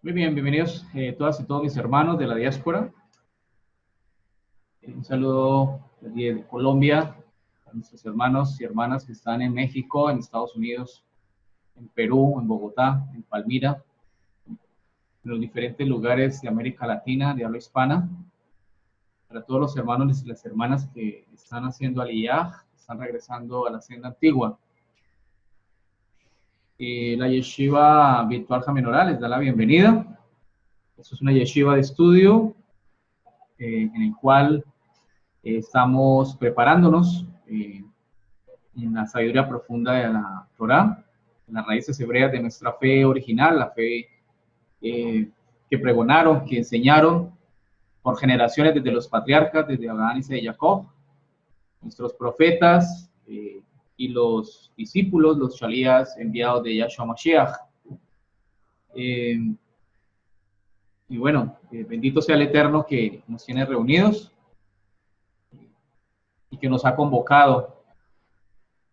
Muy bien, bienvenidos todas y todos mis hermanos de la diáspora. Un saludo de Colombia a nuestros hermanos y hermanas que están en México, en Estados Unidos, en Perú, en Bogotá, en Palmira, en los diferentes lugares de América Latina, de habla hispana. Para todos los hermanos y las hermanas que están haciendo aliyah, están regresando a la senda antigua. La Yeshiva Virtual Jamenorá les da la bienvenida. Esto es una yeshiva de estudio en el cual estamos preparándonos en la sabiduría profunda de la Torá, en las raíces hebreas de nuestra fe original, la fe que pregonaron, que enseñaron por generaciones desde los patriarcas, desde Abraham y de Jacob, nuestros profetas y los discípulos, los shalías enviados de Yahshua Mashiach. Y bueno, bendito sea el Eterno que nos tiene reunidos y que nos ha convocado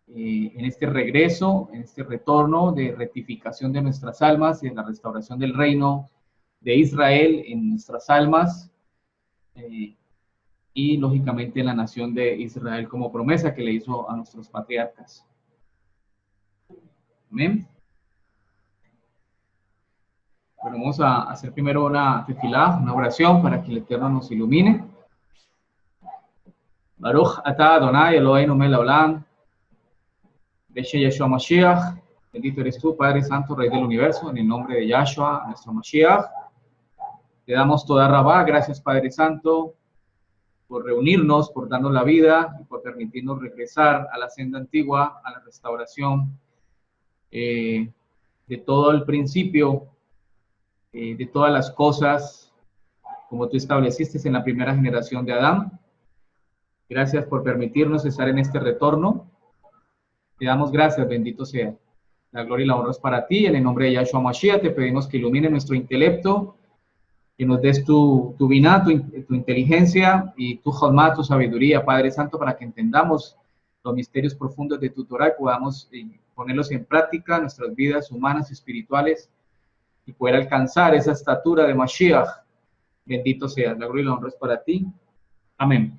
en este regreso, en este retorno de rectificación de nuestras almas y en la restauración del reino de Israel en nuestras almas y lógicamente en la nación de Israel como promesa que le hizo a nuestros patriarcas. Amén. Bueno, vamos a hacer primero una tefilá, una oración para que el Eterno nos ilumine. Baruch atah Adonai Eloheinu melech haolam, Beshem Yeshua Mashiach. Bendito eres tú, Padre Santo, Rey del Universo, en el nombre de Yahshua, nuestro Mashiach. Te damos toda rabá, gracias Padre Santo, por reunirnos, por darnos la vida y por permitirnos regresar a la senda antigua, a la restauración de todo el principio, de todas las cosas, como tú estableciste en la primera generación de Adán. Gracias por permitirnos estar en este retorno. Te damos gracias, bendito sea. La gloria y la honra es para ti. En el nombre de Yahshua Mashiach te pedimos que ilumine nuestro intelecto, que nos des tu biná, tu inteligencia y tu jodmá, tu sabiduría, Padre Santo, para que entendamos los misterios profundos de tu Torah y podamos ponerlos en práctica en nuestras vidas humanas y espirituales y poder alcanzar esa estatura de Mashiach. Bendito sea. La gloria y la honra es para ti. Amén.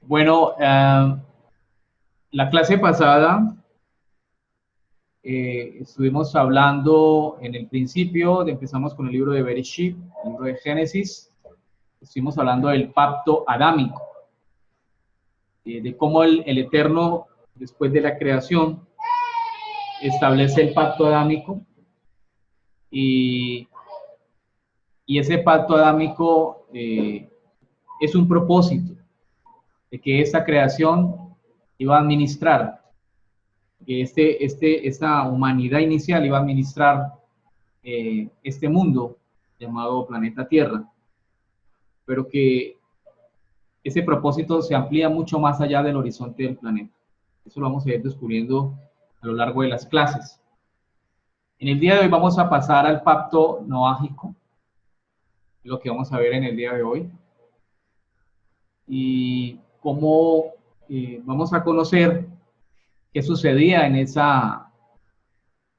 Bueno, la clase pasada estuvimos hablando en el principio, empezamos con el libro de Bereshit, el libro de Génesis, estuvimos hablando del pacto adámico, de cómo el Eterno, después de la creación, establece el pacto adámico y ese pacto adámico es un propósito de que esta creación iba a administrar, que esta humanidad inicial iba a administrar este mundo llamado planeta Tierra, pero que ese propósito se amplía mucho más allá del horizonte del planeta. Eso lo vamos a ir descubriendo a lo largo de las clases. En el día de hoy vamos a pasar al pacto noágico, lo que vamos a ver en el día de hoy, y cómo vamos a conocer qué sucedía en esa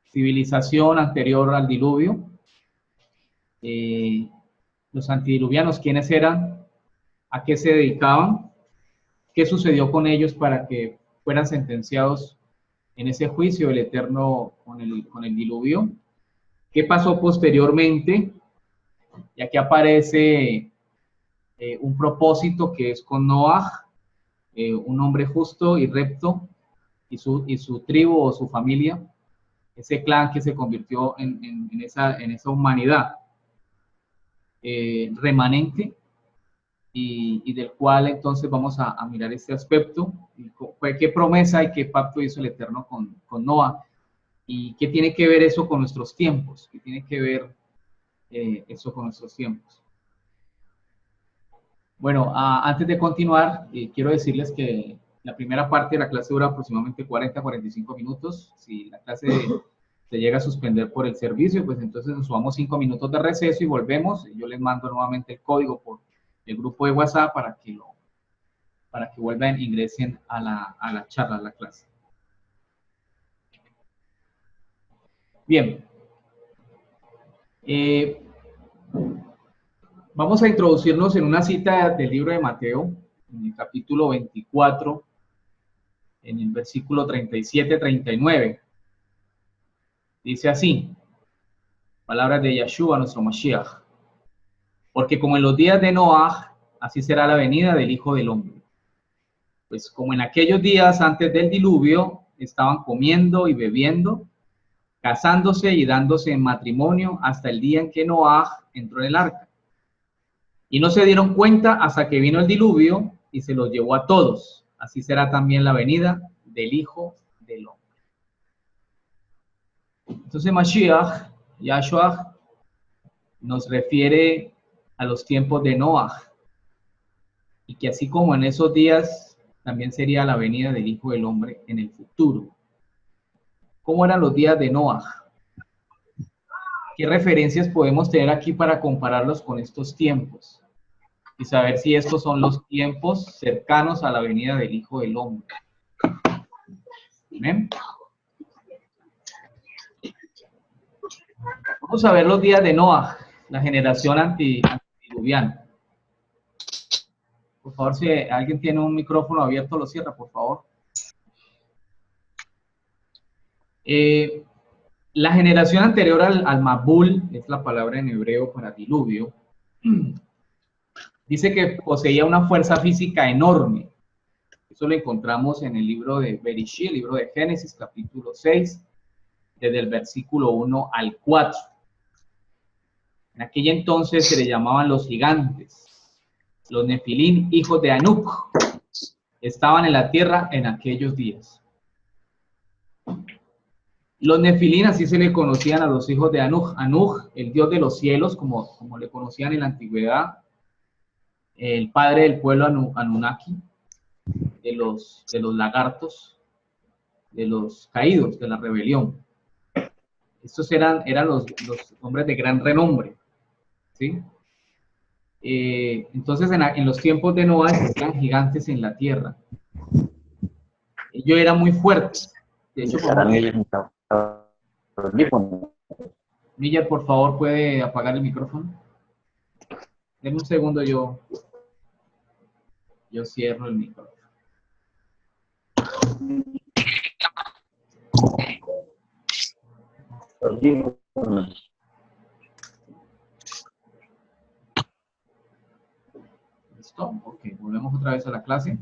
civilización anterior al diluvio, los antediluvianos, quiénes eran, a qué se dedicaban, qué sucedió con ellos para que fueran sentenciados en ese juicio del Eterno con el diluvio, qué pasó posteriormente, y aquí aparece un propósito que es con Noah, un hombre justo y recto, y su tribu o su familia, ese clan que se convirtió en esa humanidad remanente, y del cual entonces vamos a mirar este aspecto, y qué promesa y qué pacto hizo el Eterno con Noah, y qué tiene que ver eso con nuestros tiempos, qué tiene que ver eso con nuestros tiempos. Bueno, antes de continuar, quiero decirles que la primera parte de la clase dura aproximadamente 40-45 minutos. Si la clase se llega a suspender por el servicio, pues entonces nos sumamos 5 minutos de receso y volvemos. Yo les mando nuevamente el código por el grupo de WhatsApp para que vuelvan, ingresen a la charla, a la clase. Bien. Vamos a introducirnos en una cita del libro de Mateo, en el capítulo 24, en el versículo 37-39. Dice así, palabras de Yeshua, nuestro Mashiach. Porque como en los días de Noaj, así será la venida del Hijo del Hombre. Pues como en aquellos días antes del diluvio, estaban comiendo y bebiendo, casándose y dándose en matrimonio hasta el día en que Noaj entró en el arca. Y no se dieron cuenta hasta que vino el diluvio y se los llevó a todos. Así será también la venida del Hijo del Hombre. Entonces Mashiach, Yahshua, nos refiere a los tiempos de Noaj. Y que así como en esos días, también sería la venida del Hijo del Hombre en el futuro. ¿Cómo eran los días de Noaj? ¿Qué referencias podemos tener aquí para compararlos con estos tiempos? Y saber si estos son los tiempos cercanos a la venida del Hijo del Hombre. ¿Ven? Vamos a ver los días de Noaj, la generación antediluviana. Por favor, si alguien tiene un micrófono abierto, lo cierra, por favor. La generación anterior al Mabul, es la palabra en hebreo para diluvio, dice que poseía una fuerza física enorme. Eso lo encontramos en el libro de Bereshit, el libro de Génesis, capítulo 6, desde el versículo 1 al 4. En aquel entonces se le llamaban los gigantes. Los Nefilín, hijos de Anuc, estaban en la tierra en aquellos días. Los Nefilín, así se le conocían a los hijos de Anuc. Anuc, el dios de los cielos, como le conocían en la antigüedad, el padre del pueblo Anunnaki, de los lagartos, de los caídos, de la rebelión. Estos eran los hombres de gran renombre, ¿sí? Entonces, en los tiempos de Noé existían gigantes en la tierra. Ellos eran muy fuertes. De hecho, Miller, por favor, ¿puede apagar el micrófono? Denme un segundo, yo cierro el micrófono. ¿Listo? Ok, volvemos otra vez a la clase.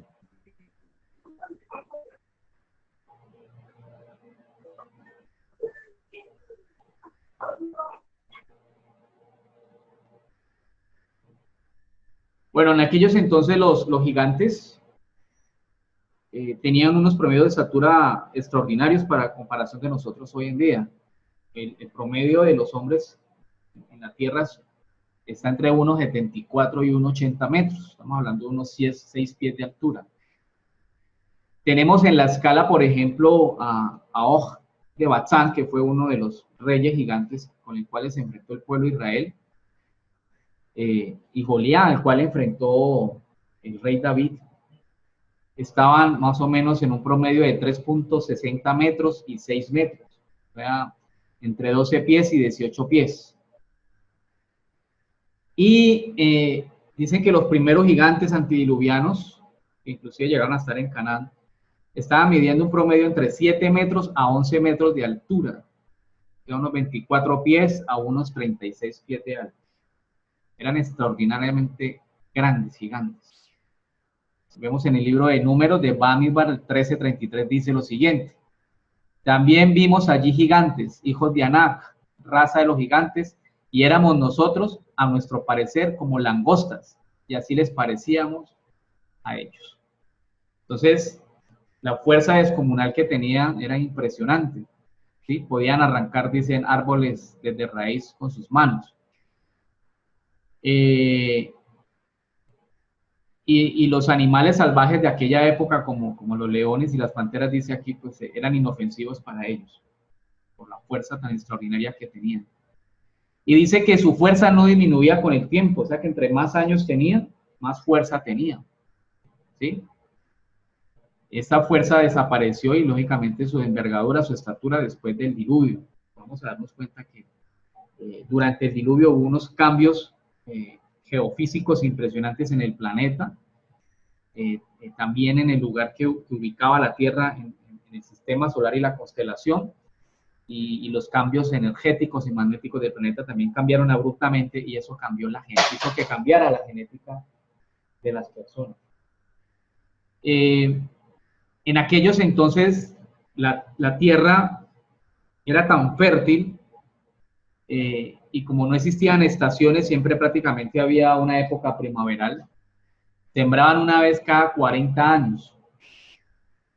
Bueno, en aquellos entonces los gigantes tenían unos promedios de estatura extraordinarios para comparación de nosotros hoy en día. El promedio de los hombres en la Tierra está entre unos 74 y unos 80 metros. Estamos hablando de unos 6 pies de altura. Tenemos en la escala, por ejemplo, a Og de Batzán, que fue uno de los reyes gigantes con el cual se enfrentó el pueblo de Israel. Y Goliat, al cual enfrentó el rey David, estaban más o menos en un promedio de 3.60 metros y 6 metros, o sea, entre 12 pies y 18 pies. Y dicen que los primeros gigantes antidiluvianos, que inclusive llegaron a estar en Canaán, estaban midiendo un promedio entre 7 metros a 11 metros de altura, de unos 24 pies a unos 36 pies de altura. Eran extraordinariamente grandes, gigantes. Vemos en el libro de Números de Bamidbar 13:33 dice lo siguiente. También vimos allí gigantes, hijos de Anak, raza de los gigantes, y éramos nosotros, a nuestro parecer, como langostas, y así les parecíamos a ellos. Entonces, la fuerza descomunal que tenían era impresionante, ¿sí? Podían arrancar, dicen, árboles desde raíz con sus manos. Y los animales salvajes de aquella época, como los leones y las panteras, dice aquí, pues eran inofensivos para ellos, por la fuerza tan extraordinaria que tenían. Y dice que su fuerza no disminuía con el tiempo, o sea que entre más años tenían, más fuerza tenía, ¿sí? Esta fuerza desapareció y lógicamente su envergadura, su estatura después del diluvio. Vamos a darnos cuenta que durante el diluvio hubo unos cambios geofísicos impresionantes en el planeta, también en el lugar que ubicaba la Tierra en el sistema solar y la constelación, y los cambios energéticos y magnéticos del planeta también cambiaron abruptamente, y eso cambió la genética, hizo que cambiara la genética de las personas. En aquellos entonces la Tierra era tan fértil, y como no existían estaciones, siempre prácticamente había una época primaveral. Sembraban una vez cada 40 años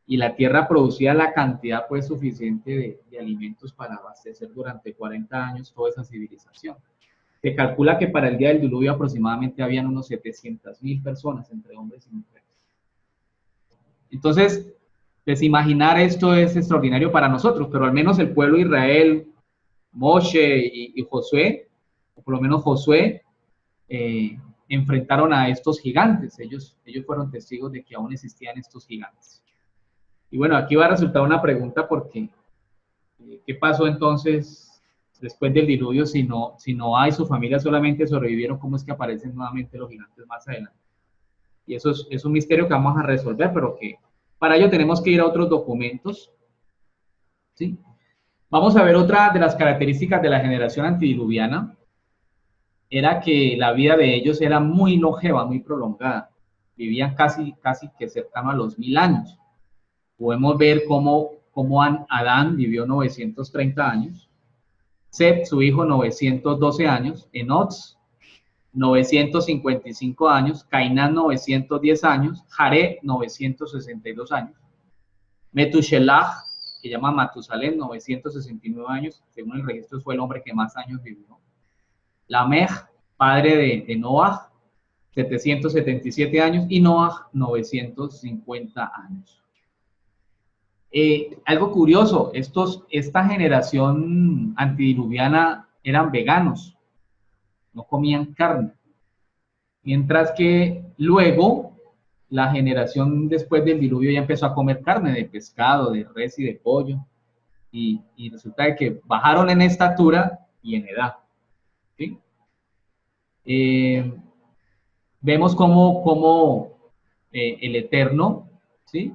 y la tierra producía la cantidad pues suficiente de alimentos para abastecer durante 40 años toda esa civilización. Se calcula que para el día del diluvio aproximadamente habían unos 700,000 personas entre hombres y mujeres. Entonces, pues imaginar esto es extraordinario para nosotros, pero al menos el pueblo de Israel, Moshe y Josué, o por lo menos Josué, enfrentaron a estos gigantes. Ellos fueron testigos de que aún existían estos gigantes. Y bueno, aquí va a resultar una pregunta porque ¿qué pasó entonces después del diluvio si no hay, su familia solamente sobrevivieron? ¿Cómo es que aparecen nuevamente los gigantes más adelante? Y eso es un misterio que vamos a resolver, pero que para ello tenemos que ir a otros documentos, ¿sí? Vamos a ver otra de las características de la generación antidiluviana, era que la vida de ellos era muy longeva, muy prolongada. Vivían casi que cercano a los 1000 años. Podemos ver cómo Adán vivió 930 años, Set, su hijo, 912 años, Enoch, 955 años, Cainán, 910 años, Jared, 962 años, Metushelach, que llama Matusalén, 969 años, según el registro fue el hombre que más años vivió. Lamech, padre de Noah, 777 años, y Noah, 950 años. Algo curioso, esta generación antidiluviana eran veganos, no comían carne, mientras que luego la generación después del diluvio ya empezó a comer carne de pescado, de res y de pollo, y resulta de que bajaron en estatura y en edad, ¿sí? Vemos cómo el Eterno, ¿sí?,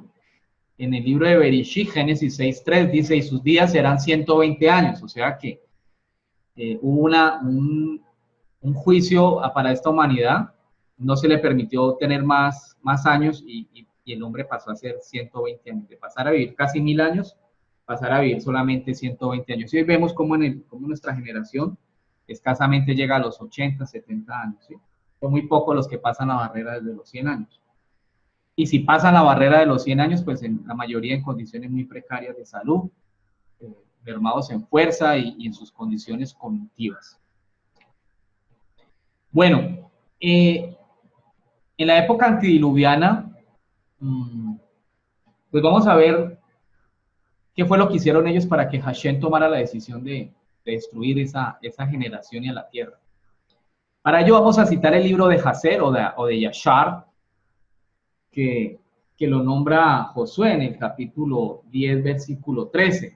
en el libro de Bereshit, Génesis 6:3, dice, y sus días serán 120 años, o sea que hubo un juicio para esta humanidad, no se le permitió tener más años, y el hombre pasó a ser 120 años, de pasar a vivir casi 1000 años, pasar a vivir solamente 120 años. Y hoy vemos cómo nuestra generación escasamente llega a los 80, 70 años, ¿sí? Son muy pocos los que pasan la barrera desde los 100 años. Y si pasan la barrera de los 100 años, pues la mayoría en condiciones muy precarias de salud, mermados en fuerza y en sus condiciones cognitivas. Bueno, en la época antidiluviana, pues vamos a ver qué fue lo que hicieron ellos para que Hashem tomara la decisión de destruir esa generación y a la tierra. Para ello vamos a citar el libro de Hazer o de Yashar, que lo nombra Josué en el capítulo 10, versículo 13.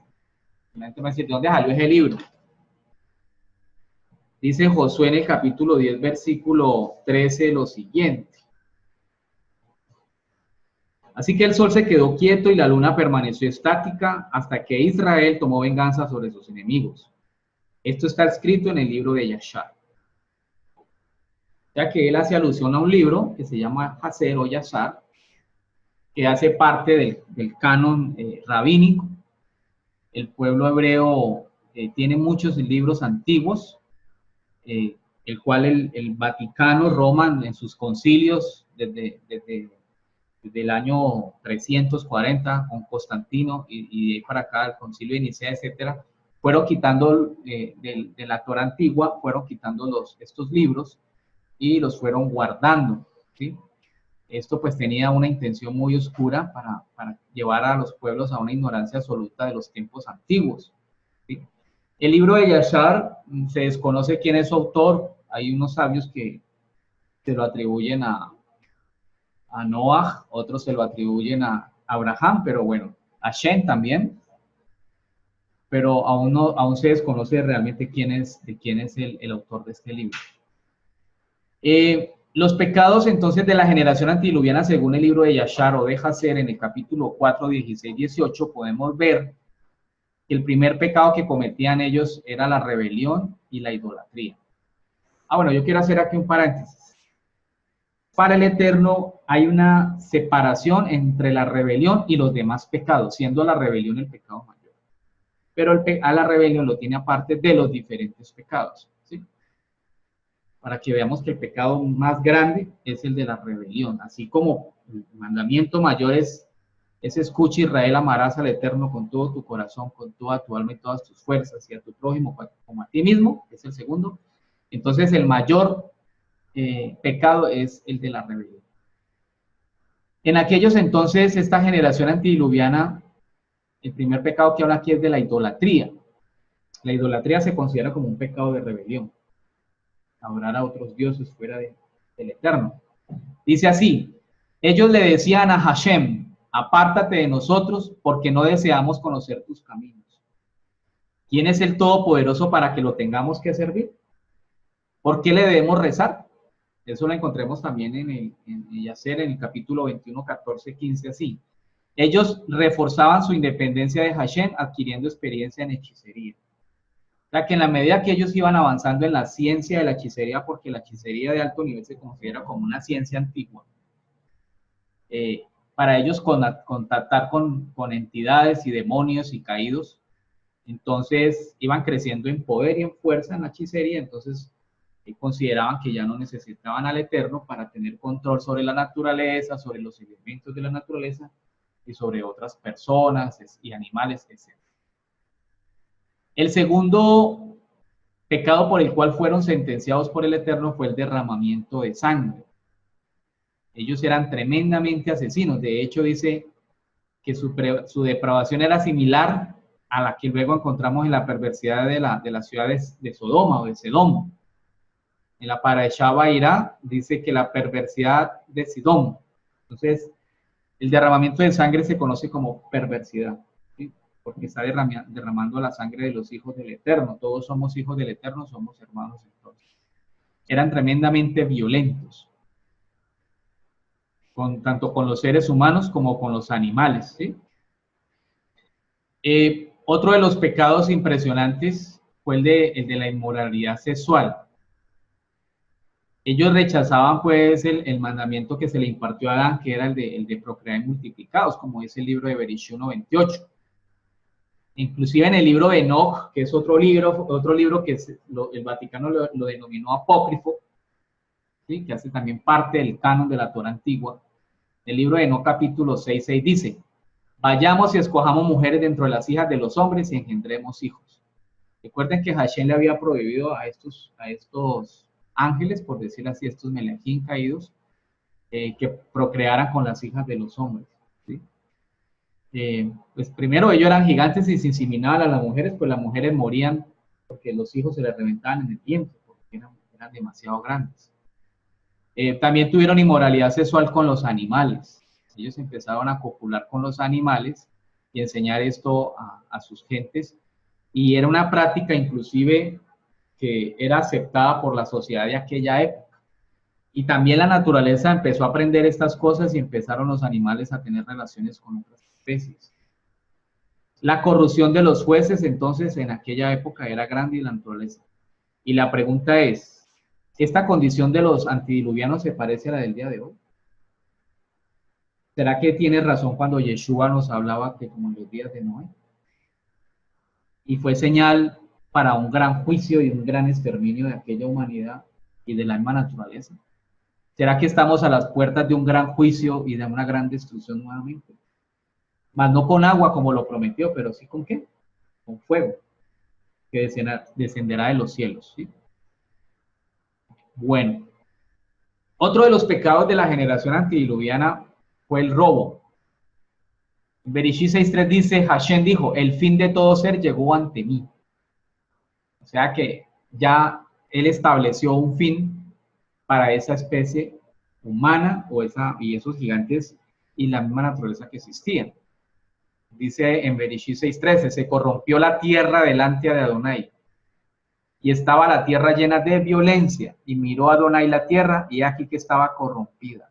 La gente me dice, ¿de dónde salió ese libro? Dice Josué en el capítulo 10, versículo 13, lo siguiente. Así que el sol se quedó quieto y la luna permaneció estática hasta que Israel tomó venganza sobre sus enemigos. Esto está escrito en el libro de Yashar. Ya que él hace alusión a un libro que se llama Hazer o Yashar, que hace parte del canon rabínico. El pueblo hebreo tiene muchos libros antiguos, el cual el Vaticano, Roma, en sus concilios, desde el año 340, con Constantino, y de ahí para acá, el concilio de Nicea, etcétera, fueron quitando de la Torah antigua, fueron quitando estos libros y los fueron guardando, ¿sí? Esto pues tenía una intención muy oscura para llevar a los pueblos a una ignorancia absoluta de los tiempos antiguos, ¿sí? El libro de Yashar, se desconoce quién es su autor. Hay unos sabios que se lo atribuyen a a Noah, otros se lo atribuyen a Abraham, pero bueno, a Shem también, pero aún se desconoce realmente de quién es el autor de este libro. Los pecados entonces de la generación antidiluviana, según el libro de Yashar o de Hazer, en el capítulo 4, 16, 18, podemos ver que el primer pecado que cometían ellos era la rebelión y la idolatría. Bueno, yo quiero hacer aquí un paréntesis. Para el Eterno hay una separación entre la rebelión y los demás pecados, siendo la rebelión el pecado mayor. Pero a la rebelión lo tiene aparte de los diferentes pecados, ¿sí? Para que veamos que el pecado más grande es el de la rebelión, así como el mandamiento mayor es escucha Israel, amarás al Eterno con todo tu corazón, con toda tu alma y todas tus fuerzas, y a tu prójimo como a ti mismo, es el segundo. Entonces el mayor pecado es el de la rebelión. En aquellos entonces, esta generación antidiluviana, el primer pecado que habla aquí es de la idolatría. La idolatría se considera como un pecado de rebelión. Adorar a otros dioses fuera del Eterno. Dice así, ellos le decían a Hashem, apártate de nosotros porque no deseamos conocer tus caminos. ¿Quién es el Todopoderoso para que lo tengamos que servir? ¿Por qué le debemos rezar? Eso lo encontremos también en Yacer, en el capítulo 21, 14, 15, así. Ellos reforzaban su independencia de Hashem adquiriendo experiencia en hechicería. O sea que en la medida que ellos iban avanzando en la ciencia de la hechicería, porque la hechicería de alto nivel se considera como una ciencia antigua, para ellos contactar con entidades y demonios y caídos, entonces iban creciendo en poder y en fuerza en la hechicería, entonces consideraban que ya no necesitaban al Eterno para tener control sobre la naturaleza, sobre los elementos de la naturaleza y sobre otras personas y animales, etc. El segundo pecado por el cual fueron sentenciados por el Eterno fue el derramamiento de sangre. Ellos eran tremendamente asesinos. De hecho, dice que su depravación era similar a la que luego encontramos en la perversidad de las ciudades de Sodoma o de Sedom. En la Parashá Vairá dice que la perversidad de Sidón. Entonces, el derramamiento de sangre se conoce como perversidad, ¿sí? Porque está derramando la sangre de los hijos del Eterno. Todos somos hijos del Eterno, somos hermanos entonces. Eran tremendamente violentos, tanto con los seres humanos como con los animales, ¿sí? Otro de los pecados impresionantes fue el de la inmoralidad sexual. Ellos rechazaban pues el mandamiento que se le impartió a Adán, que era el de procrear y multiplicados, como dice el libro de Bereshit 1:28. Inclusive en el libro de Enoch, que es otro libro que el Vaticano lo denominó apócrifo, ¿sí? Que hace también parte del canon de la Torah antigua. El libro de Enoch capítulo 6:6 dice, vayamos y escojamos mujeres dentro de las hijas de los hombres y engendremos hijos. Recuerden que Hashem le había prohibido a estos ángeles, por decir así, estos melechim caídos, que procrearan con las hijas de los hombres, ¿sí? Pues primero ellos eran gigantes y se inseminaban a las mujeres, pues las mujeres morían porque los hijos se les reventaban en el vientre, porque eran demasiado grandes. También tuvieron inmoralidad sexual con los animales. Ellos empezaron a copular con los animales y enseñar esto a sus gentes, y era una práctica inclusive que era aceptada por la sociedad de aquella época. Y también la naturaleza empezó a aprender estas cosas y empezaron los animales a tener relaciones con otras especies. La corrupción de los jueces entonces en aquella época era grande y la naturaleza. Y la pregunta es, ¿esta condición de los antidiluvianos se parece a la del día de hoy? ¿Será que tiene razón cuando Yeshua nos hablaba que como en los días de Noé? Y fue señal para un gran juicio y un gran exterminio de aquella humanidad y de la misma naturaleza. ¿Será que estamos a las puertas de un gran juicio y de una gran destrucción nuevamente? Mas no con agua como lo prometió, pero sí con ¿qué? Con fuego, que descenderá de los cielos, ¿sí? Bueno, otro de los pecados de la generación antidiluviana fue el robo. Bereshit 6:3 dice, Hashem dijo, el fin de todo ser llegó ante mí. O sea que ya él estableció un fin para esa especie humana y esos gigantes y la misma naturaleza que existían. Dice en Bereshit 6:13, se corrompió la tierra delante de Adonai, y estaba la tierra llena de violencia, y miró Adonai la tierra, y aquí que estaba corrompida,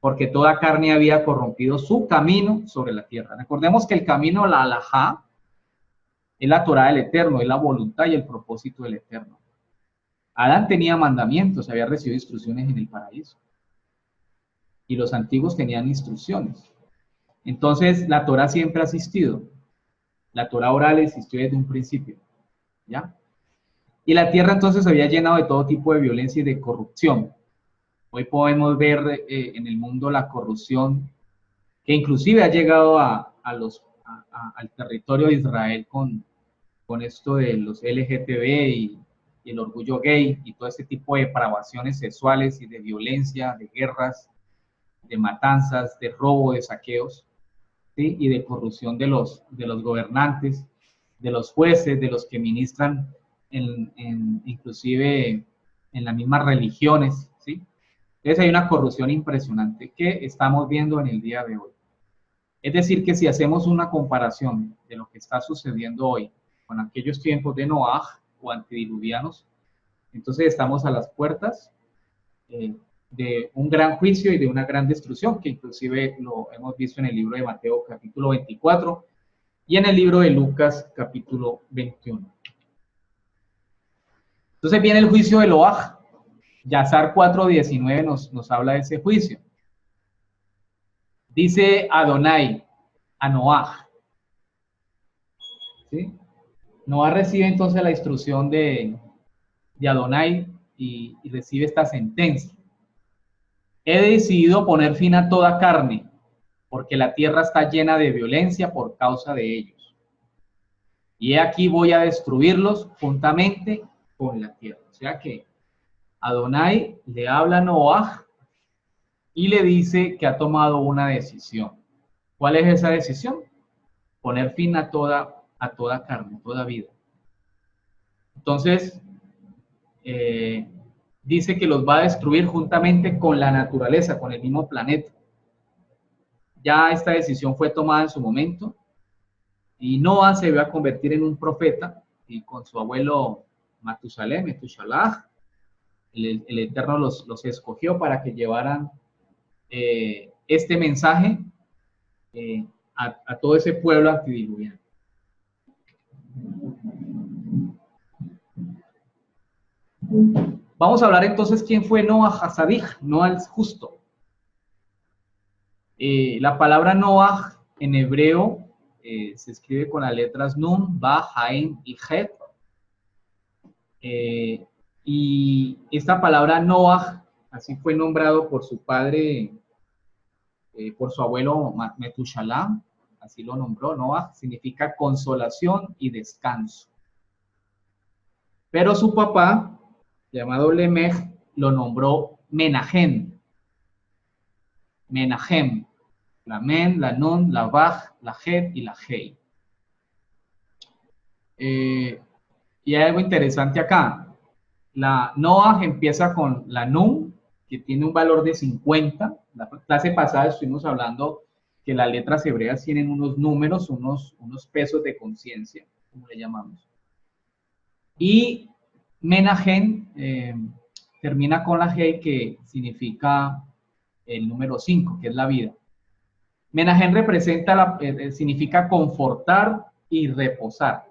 porque toda carne había corrompido su camino sobre la tierra. Recordemos que el camino, la halajá, es la Torá del Eterno, es la voluntad y el propósito del Eterno. Adán tenía mandamientos, había recibido instrucciones en el paraíso, y los antiguos tenían instrucciones. Entonces, la Torá siempre ha existido. La Torá oral existió desde un principio, ¿ya? Y la tierra entonces se había llenado de todo tipo de violencia y de corrupción. Hoy podemos ver en el mundo la corrupción que inclusive ha llegado al territorio de Israel con esto de los LGTB y el orgullo gay y todo ese tipo de depravaciones sexuales y de violencia, de guerras, de matanzas, de robo, de saqueos, ¿sí? Y de corrupción de los gobernantes, de los jueces, de los que ministran inclusive en las mismas religiones, ¿sí? Entonces hay una corrupción impresionante que estamos viendo en el día de hoy. Es decir, que si hacemos una comparación de lo que está sucediendo hoy con aquellos tiempos de Noaj o antediluvianos, entonces estamos a las puertas de un gran juicio y de una gran destrucción, que inclusive lo hemos visto en el libro de Mateo capítulo 24 y en el libro de Lucas capítulo 21. Entonces viene el juicio de Noaj. Yazar 4:19 nos habla de ese juicio. Dice Adonai a Noaj, ¿sí? Noaj recibe entonces la instrucción de Adonai y recibe esta sentencia. He decidido poner fin a toda carne, porque la tierra está llena de violencia por causa de ellos. Y he aquí voy a destruirlos juntamente con la tierra. O sea que Adonai le habla a Noaj y le dice que ha tomado una decisión. ¿Cuál es esa decisión? Poner fin a toda carne, a toda vida. Entonces, dice que los va a destruir juntamente con la naturaleza, con el mismo planeta. Ya esta decisión fue tomada en su momento y Noah se va a convertir en un profeta y con su abuelo Metushalah, el Eterno los escogió para que llevaran este mensaje a todo ese pueblo antediluviano. Vamos a hablar entonces quién fue Noah Hasadik, Noah el justo. La palabra Noah en hebreo se escribe con las letras Nun, Ba, Hain y Het. Y esta palabra Noah, así fue nombrado por su padre, por su abuelo Metushalah, así lo nombró. Noah significa consolación y descanso. Pero su papá, llamado Lemech, lo nombró Menahem. Menahem. La Men, la Nun, la Baj, la Het y la Hei. Y hay algo interesante acá. La Noah empieza con la Nun, que tiene un valor de 50. La clase pasada estuvimos hablando que las letras hebreas tienen unos números, unos pesos de conciencia, como le llamamos. Y Menahem termina con la Hei, que significa el número 5, que es la vida. Menahem representa significa confortar y reposar.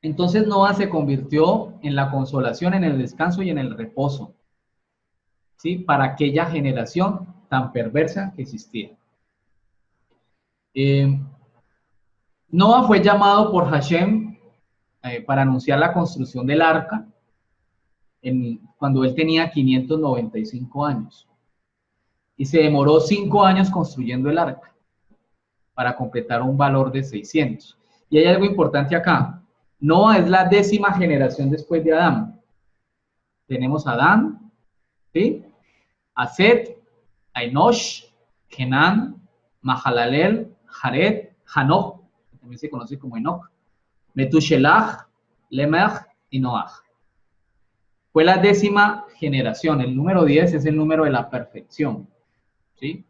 Entonces Noah se convirtió en la consolación, en el descanso y en el reposo, ¿sí? Para aquella generación tan perversa que existía. Noah fue llamado por Hashem para anunciar la construcción del arca cuando él tenía 595 años. Y se demoró 5 años construyendo el arca para completar un valor de 600. Y hay algo importante acá. Noah es la 10ª generación después de Adán. Tenemos a Adán, ¿sí? A Set, a Enosh, Kenan, Mahalalel, Jared, Hanoch, que también se conoce como Enoch, Metushelach, Lemech y Noach. Fue la 10ª generación. El número 10 es el número de la perfección, ¿sí?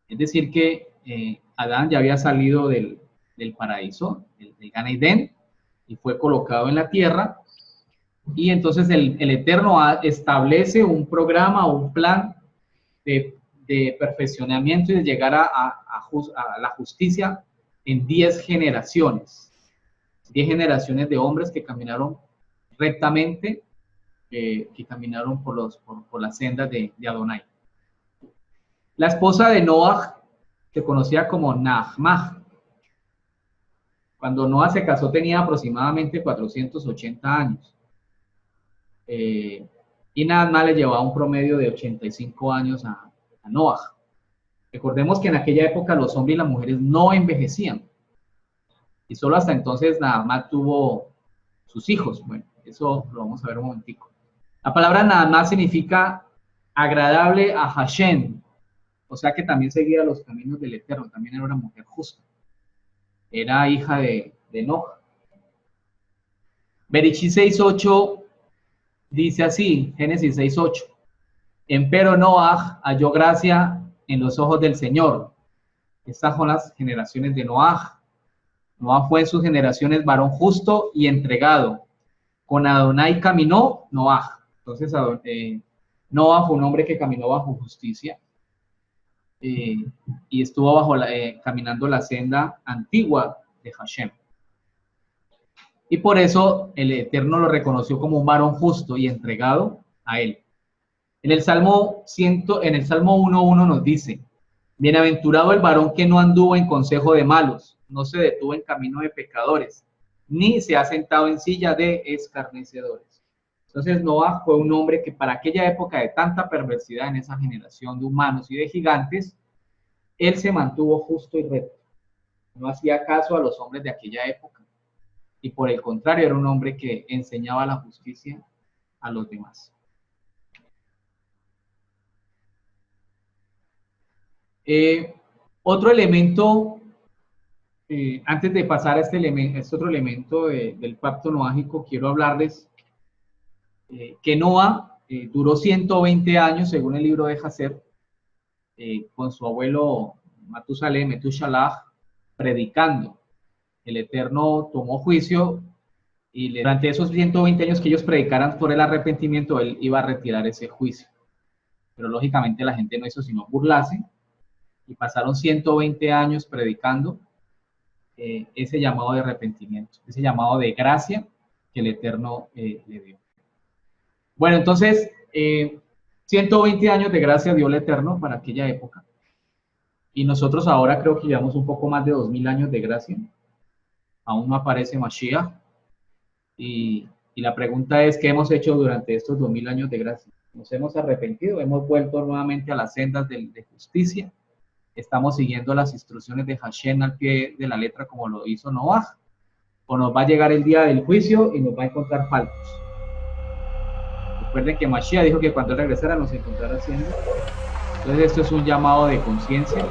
Es decir que Adán ya había salido del paraíso, del Gan Edén, y fue colocado en la tierra. Y entonces el Eterno establece un programa, un plan de perfeccionamiento y de llegar a la justicia en 10 generaciones. 10 generaciones de hombres que caminaron rectamente, que caminaron por las sendas de Adonai. La esposa de Noah se conocía como Nahmah. Cuando Noah se casó tenía aproximadamente 480 años. Y Nahmah le llevaba un promedio de 85 años a Noah. Recordemos que en aquella época los hombres y las mujeres no envejecían. Y solo hasta entonces Nahmah tuvo sus hijos. Bueno, eso lo vamos a ver un momentico. La palabra Nahmah significa agradable a Hashem. O sea que también seguía los caminos del Eterno. También era una mujer justa. Era hija de Noah. Bereshit 6:8 dice así, Génesis 6:8. Empero Noah halló gracia en los ojos del Señor. Estas son las generaciones de Noah. Noah fue en sus generaciones varón justo y entregado. Con Adonai caminó Noah. Entonces Noah fue un hombre que caminó bajo justicia y estuvo caminando la senda antigua de Hashem. Y por eso el Eterno lo reconoció como un varón justo y entregado a él. En el Salmo 1:1 nos dice: bienaventurado el varón que no anduvo en consejo de malos, no se detuvo en camino de pecadores, ni se ha sentado en silla de escarnecedores. Entonces Noah fue un hombre que para aquella época de tanta perversidad en esa generación de humanos y de gigantes, él se mantuvo justo y recto. No hacía caso a los hombres de aquella época. Y por el contrario, era un hombre que enseñaba la justicia a los demás. Otro elemento, antes de pasar a este otro elemento del pacto noágico, quiero hablarles que Noah duró 120 años, según el libro de Hazer, con su abuelo Metushalah, predicando. El Eterno tomó juicio y durante esos 120 años que ellos predicaran por el arrepentimiento, él iba a retirar ese juicio. Pero lógicamente la gente no hizo sino burlarse y pasaron 120 años predicando ese llamado de arrepentimiento, ese llamado de gracia que el Eterno le dio. Bueno, entonces, 120 años de gracia dio el Eterno para aquella época. Y nosotros ahora creo que llevamos un poco más de 2000 años de gracia. Aún no aparece Mashiach. Y la pregunta es, ¿qué hemos hecho durante estos 2000 años de gracia? ¿Nos hemos arrepentido? ¿Hemos vuelto nuevamente a las sendas de justicia? ¿Estamos siguiendo las instrucciones de Hashem al pie de la letra como lo hizo Noah? ¿O nos va a llegar el día del juicio y nos va a encontrar faltos? Recuerden que Mashiach dijo que cuando él regresara nos encontrara haciendo. Entonces esto es un llamado de conciencia